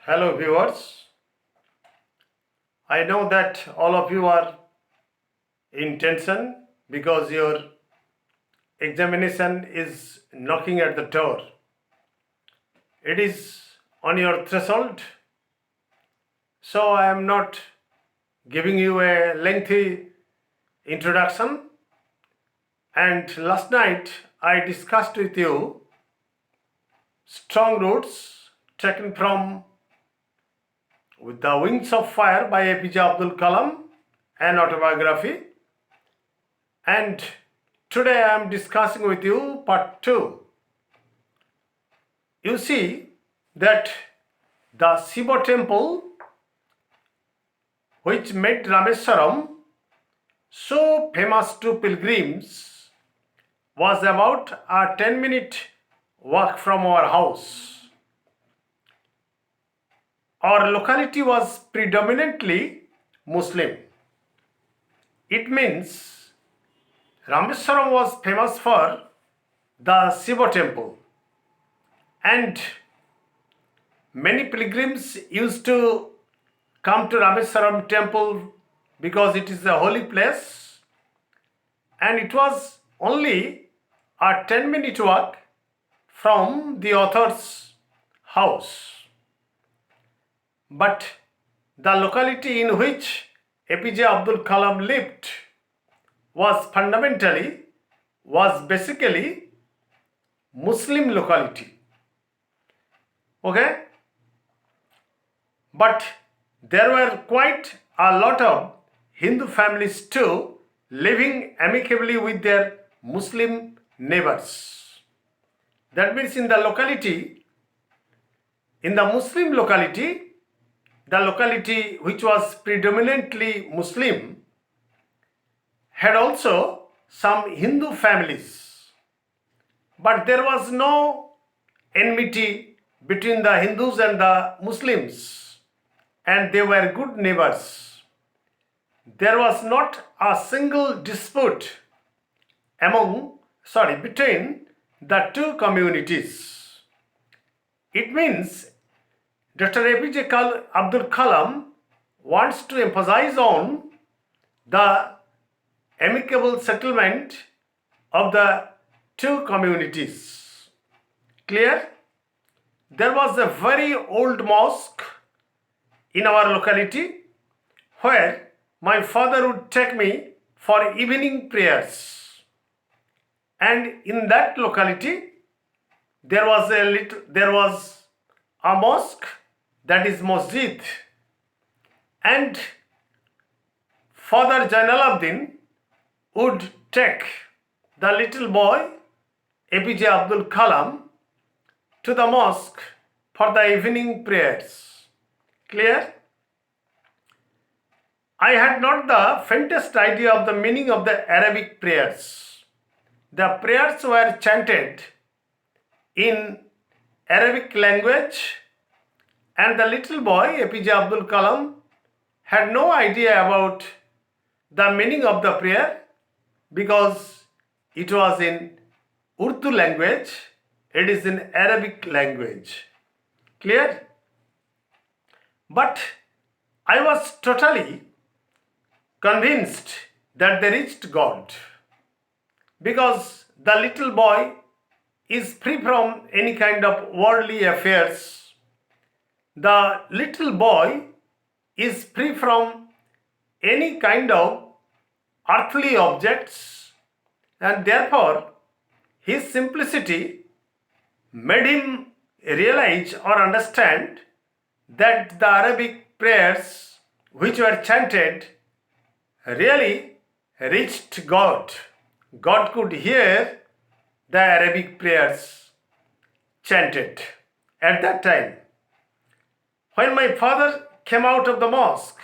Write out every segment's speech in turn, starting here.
Hello viewers, I know that all of you are in tension because your examination is knocking at the door. It is on your threshold, so I am not giving you a lengthy introduction. And last night I discussed with you strong roots taken from With the Wings of Fire by APJ Abdul Kalam, an autobiography. And today I am discussing with you part 2. You see that the Shiva temple which made Rameswaram so famous to pilgrims was about a 10-minute walk from our house. Our locality was predominantly Muslim. It means Rameswaram was famous for the Shiva temple, and many pilgrims used to come to Rameswaram temple because it is a holy place, and it was only a 10-minute walk from the author's house. But the locality in which APJ Abdul Kalam lived was basically Muslim locality. Okay? But there were quite a lot of Hindu families too living amicably with their Muslim neighbors. That means in the Muslim locality, the locality which was predominantly Muslim had also some Hindu families. But there was no enmity between the Hindus and the Muslims, and they were good neighbors. There was not a single dispute between the two communities. It means Dr. APJ Abdul Kalam wants to emphasize on the amicable settlement of the two communities. Clear? There was a very old mosque in our locality where my father would take me for evening prayers. And in that locality, there was a mosque, that is masjid, and Father Jainal would take the little boy APJ Abdul Kalam to the mosque for the evening prayers. Clear? I had not the faintest idea of the meaning of the Arabic prayers. The prayers were chanted in Arabic language, and the little boy APJ Abdul Kalam had no idea about the meaning of the prayer because it was in Urdu language, it is in Arabic language. Clear? But I was totally convinced that they reached God because the little boy is free from any kind of worldly affairs. The little boy is free from any kind of earthly objects, and therefore his simplicity made him realize or understand that the Arabic prayers which were chanted really reached God. God could hear the Arabic prayers chanted at that time. When my father came out of the mosque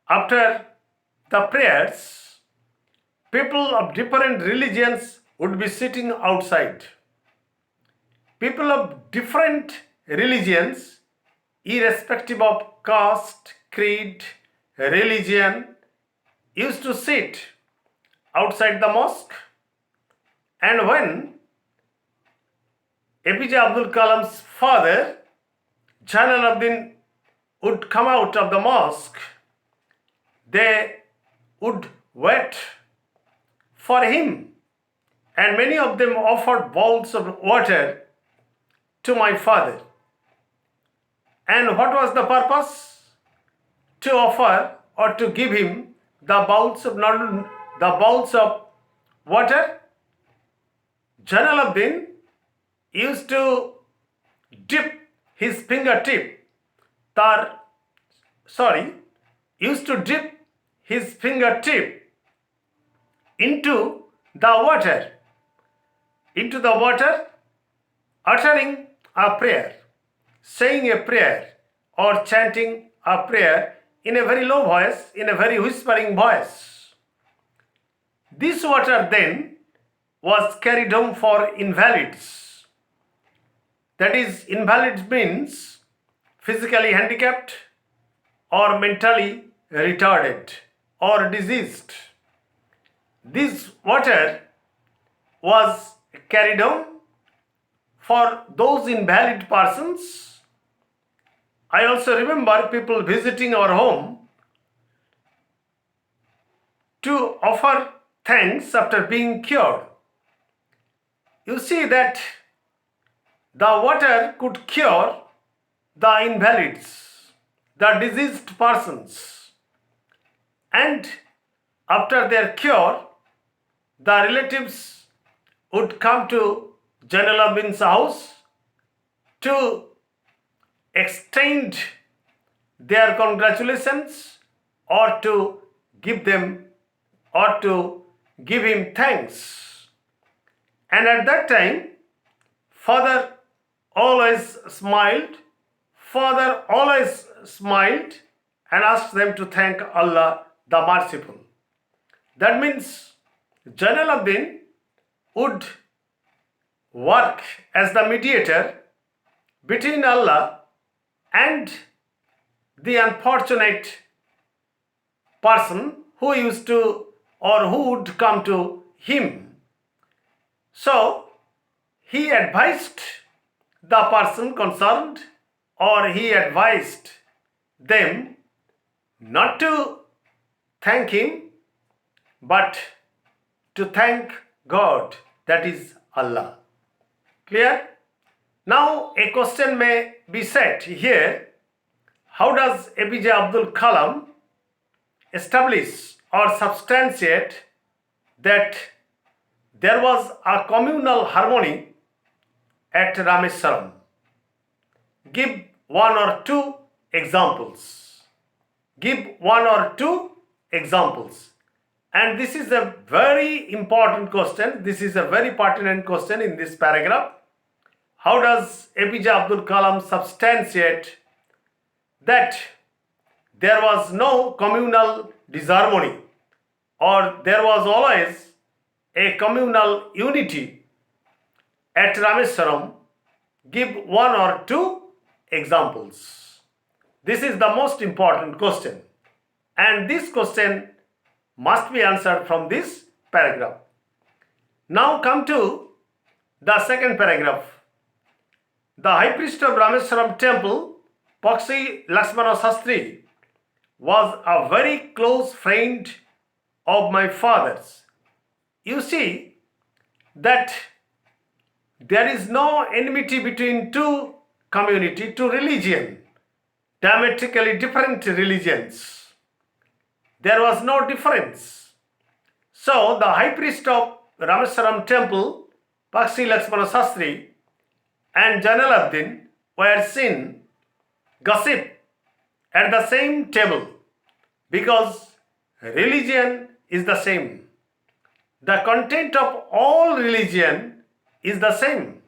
after the prayers, people of different religions would be sitting outside. People of different religions, irrespective of caste, creed, religion, used to sit outside the mosque. And when APJ Abdul Kalam's father, Jainal would come out of the mosque, they would wait for him, and many of them offered bowls of water to my father. And what was the purpose? To offer or to give him the bowls of water. Jalaluddin used to dip his fingertip, tar, used to dip his fingertip into the water, uttering a prayer, saying a prayer, or chanting a prayer in a very low voice, in a very whispering voice. This water then was carried home for invalids. That is, invalids means physically handicapped or mentally retarded or diseased. This water was carried home for those invalid persons. I also remember people visiting our home to offer thanks after being cured. You see that the water could cure the invalids, the diseased persons, and after their cure, the relatives would come to Jalaluddin's house to extend their congratulations or to give them or to give him thanks. And at that time, father always smiled and asked them to thank Allah the Merciful. That means Jalaluddin would work as the mediator between Allah and the unfortunate person who used to or who would come to him. So he advised the person concerned, or he advised them not to thank him but to thank God, that is Allah. Clear? Now a question may be set here. How does APJ Abdul Kalam establish or substantiate that there was a communal harmony at Rameswaram? Give one or two examples. And this is a very important question. This is a very pertinent question in this paragraph. How does APJ Abdul Kalam substantiate that there was no communal disharmony, or there was always a communal unity at Rameswaram? Give one or two examples. This is the most important question, and this question must be answered from this paragraph. Now come to the second paragraph. The high priest of Rameswaram temple, Pakshi Lakshmana Sastri, was a very close friend of my father's. You see that there is no enmity between two community, two religion, diametrically different religions. There was no difference. So the high priest of Rameswaram temple, Pakshi Lakshmana Sastri, and Jalaluddin were seen gossip at the same table because religion is the same. The content of all religion is the same.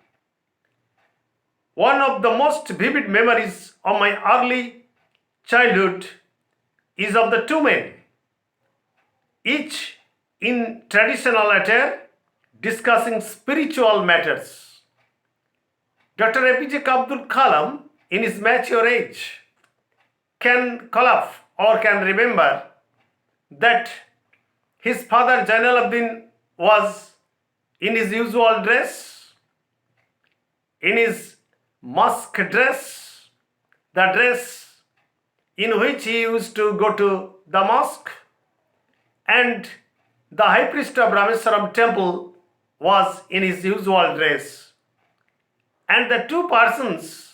One of the most vivid memories of my early childhood is of the two men, each in traditional attire discussing spiritual matters. Dr. APJ Abdul Kalam, in his mature age, can call up or can remember that his father Jalaluddin was in his usual dress, in his mosque dress, the dress in which he used to go to the mosque, and the high priest of Rameswaram temple was in his usual dress. And the two persons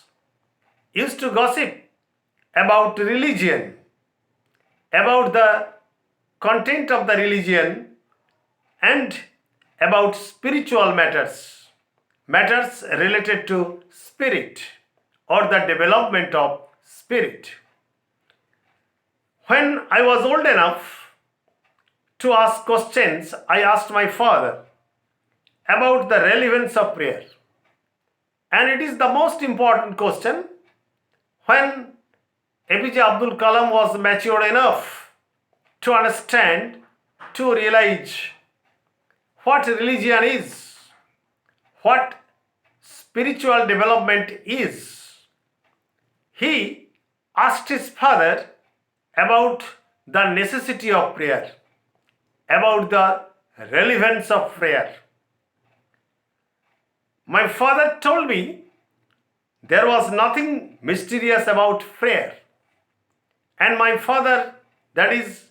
used to gossip about religion, about the content of the religion, and about spiritual matters, matters related to spirit or the development of spirit. When I was old enough to ask questions, I asked my father about the relevance of prayer. And it is the most important question. When APJ Abdul Kalam was mature enough to understand, to realize what religion is, what spiritual development is, he asked his father about the necessity of prayer, about the relevance of prayer. My father told me there was nothing mysterious about prayer. And my father, that is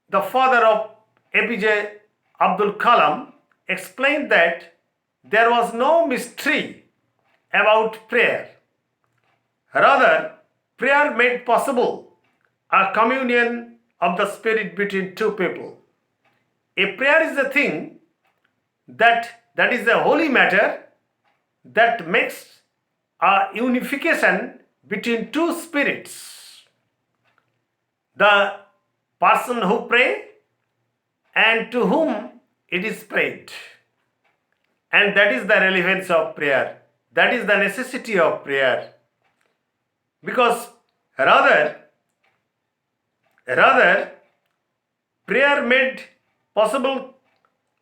the father of APJ Abdul Kalam, explained that there was no mystery about prayer. Rather, prayer made possible a communion of the spirit between two people. A prayer is a thing that is a holy matter that makes a unification between two spirits. The person who pray and to whom it is prayed. And that is the relevance of prayer. That is the necessity of prayer. Because rather, prayer made possible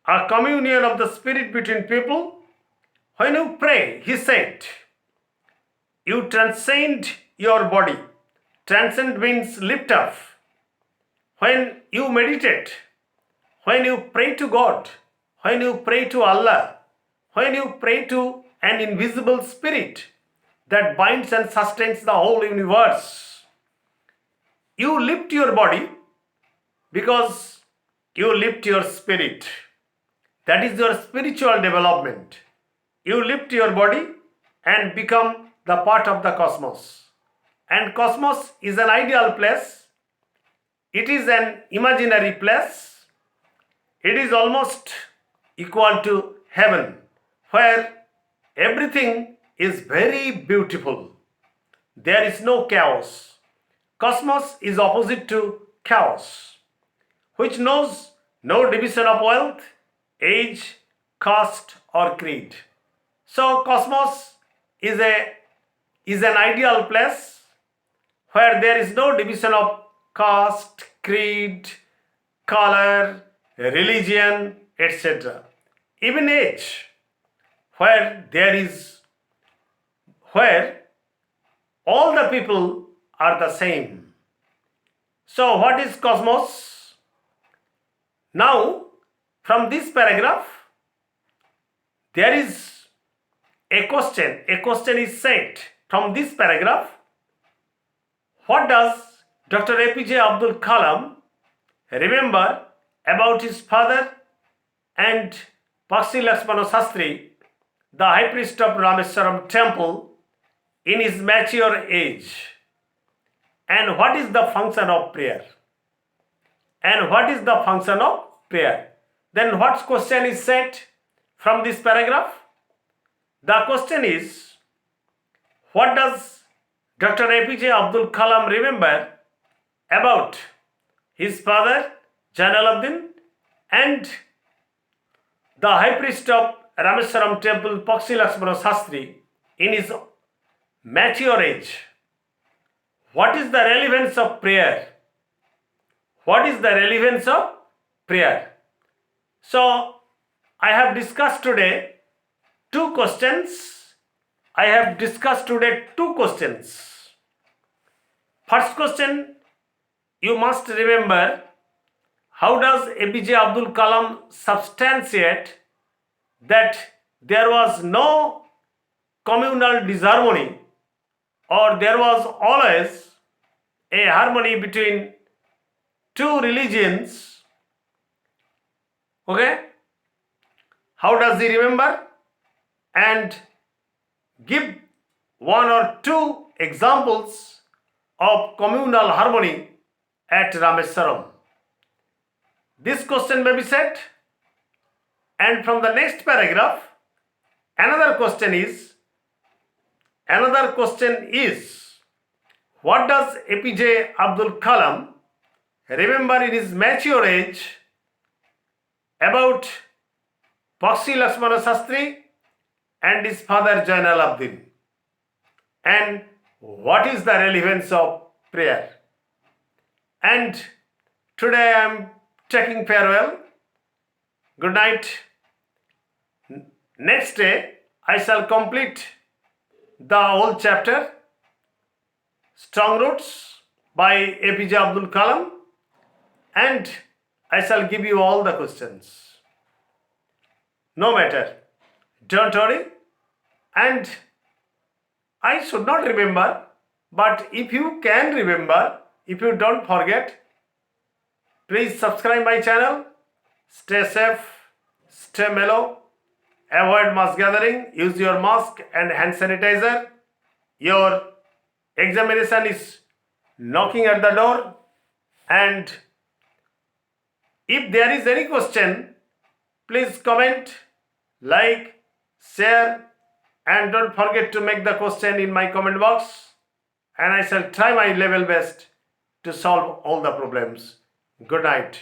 a communion of the spirit between people. When you pray, he said, you transcend your body. Transcend means lift up. When you meditate, when you pray to God, when you pray to Allah, when you pray to an invisible spirit that binds and sustains the whole universe, you lift your body because you lift your spirit. That is your spiritual development. You lift your body and become the part of the cosmos. And cosmos is an ideal place. It is an imaginary place. It is almost equal to heaven, where everything is very beautiful. There is no chaos. Cosmos is opposite to chaos, which knows no division of wealth, age, caste, or creed. So cosmos is an ideal place where there is no division of caste, creed, color, religion, etc. Even age, where all the people are the same. So what is cosmos? Now, from this paragraph, there is a question. A question is set from this paragraph. What does Dr. APJ Abdul Kalam remember about his father and Pakshi Lakshmana Sastri, the high priest of Rameswaram temple, in his mature age? And what is the function of prayer? And what is the function of prayer? Then what question is set from this paragraph? The question is, what does Dr. APJ Abdul Kalam remember about his father, Jalaluddin, and the high priest of Rameswaram temple, Pakshi Lakshmana Sastri, in his mature age? What is the relevance of prayer? What is the relevance of prayer? So, I have discussed today two questions. First question, you must remember, how does APJ Abdul Kalam substantiate that there was no communal disharmony, or there was always a harmony between two religions. Okay? How does he remember? And give one or two examples of communal harmony at Rameswaram. This question may be set, and from the next paragraph, another question is, what does APJ Abdul Kalam remember in his mature age about Bakshi Lakshmana Shastri and his father Jainal Abdin? And what is the relevance of prayer? And today I am taking farewell. Good night. Next day I shall complete the whole chapter, Strong Roots by APJ Abdul Kalam, and I shall give you all the questions. No matter, don't worry, and I should not remember, but if you can remember, if you don't forget, please subscribe my channel. Stay safe, stay mellow, avoid mass gathering, use your mask and hand sanitizer. Your examination is knocking at the door, and if there is any question, please comment, like, share, and don't forget to make the question in my comment box, and I shall try my level best to solve all the problems. Good night.